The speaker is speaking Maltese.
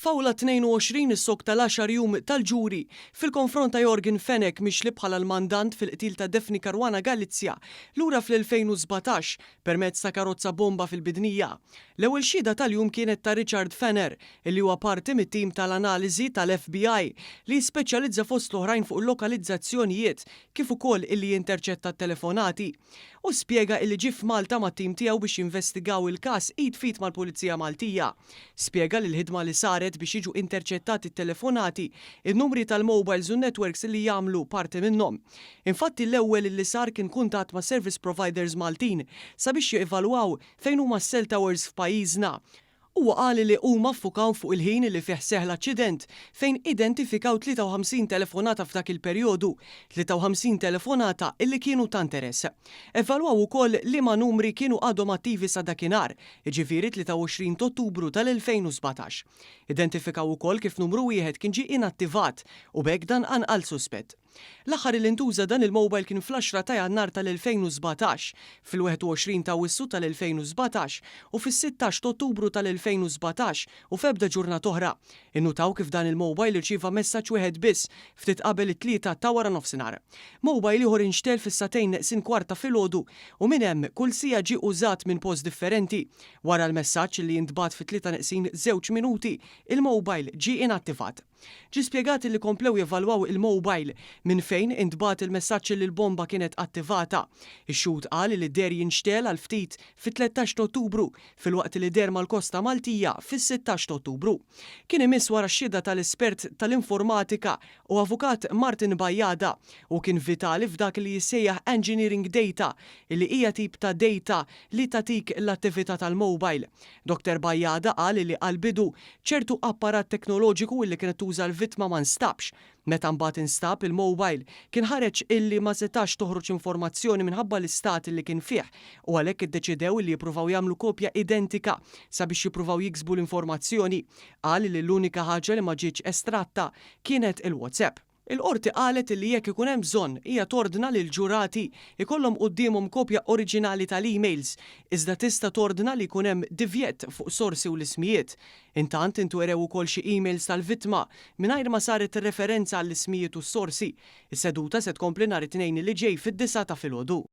Fawla 22 is-sok tal-10 jum tal-ġuri fil-konfront ta' Jorgen Fenech mixli bħala l-mandant fil-qtil ta' Daphne Caruana Galizia lura fl-2017 permezz ta' karozza bomba fil-Bidnija. L-ewwel xhieda tal-jum kienet ta' Richard Fenner, illi huwa parti mit-tim tal-analiżi tal-FBI li jispeċjalizza fost l-oħrajn fuq il-lokalizzazzjonijiet kif ukoll illi jinterċetta t-telefonati. U spjega illi ġie f'Malta mat-tim tiegħu biex jinvestigaw il-każ id fit mal-Pulizija Maltija. Spjega li l-ħidma li saret biex jiġu interċettati t-telefonati, in-numri tal-mobiles u networks li jagħmlu parti minnhom. Infatti l-ewwel li sar kien kuntatt ma' service providers Maltin sabiex jevalwaw fejn huma s-cell towers f'pajjiżna. Huwa qal li huma ffukaw fuq il-ħin li fih seħħ l-aċċident fejn identifikaw 53 telefonata f'dak il-perjodu, 53 telefonata illi kienu ta' interess. Evalwaw ukoll liema numri kienu għadhom attivi sa dakinhar, jiġifieri 23 Ottubru tal-2017. Identifikaw ukoll kif numru wieħed kien ġie inattivat u b'hekk dan anqal suspett. L-aħħar li ntuża dan il-mobile kien fl-10 ta' Jannar tal-2017, fil-21 ta' Wissu tal-2017 u fis-16 ta' Ottubru tal-2017 u f'ebda ġurnata oħra. Innutaw kif dan il-mobile irċieva messaġġ wieħed biss ftit qabel it-tlieta ta' wara nofsinhar. Mobile ieħor inxtel fis-satejn neqsin kwarta filgħodu u minn hemm kull sija ġie użat minn post differenti. Wara l-messaġġ li jintbagħat fit-tlieta neqsin 2 minuti, il-mobile ġie inattivat. Ġi spjegati li komplew jevalwaw il-mobile minn fejn intbagħat il-messaġġ li l-bomba kienet attivata. Ix-xhud qal li der jinxtel għal ftit fit-13 ta' Ottubru filwaqt li der mal-Kosta Maltija fis-16 ta' Ottubru. Kien imiss wara x-xhieda tal-espert tal-informatika u avukat Martin Bajjada u kien vitali f'dak li jissejjaħ engineering data li hija tip ta' data li tatik l-attività tal-mobile. Dr. Bajjada qal li għal-bidu ċertu apparat teknoloġiku li kienet tuża l-vittma ma nstabx. Meta mbagħad instab il-mobile kien ħareġ illi ma setax toħroġ informazzjoni minħabba l-istat li kien fih u għalhekk iddeċidew li jippruvaw jagħmlu kopja identika sabiex jippruvaw jiksbu l-informazzjoni. Qal li l-unika ħaġa li ma ġietx estratta kienet il-WhatsApp. Il-qorti qalet li jekk ikun hemm bżonn hija tordna lil ġurati ikollhom qudiemhom kopja oriġinali tal-emails, iżda tista' tordna li jkun hemm divjett fuq sorsi u l-ismijiet. Intant intwerew ukoll xi emails tal-vittma mingħajr ma saret referenza għall-ismijiet u s-sorsi. Is-seduta se tkompli nhar it-tnejn li ġej fid-9 ta' filgħodu.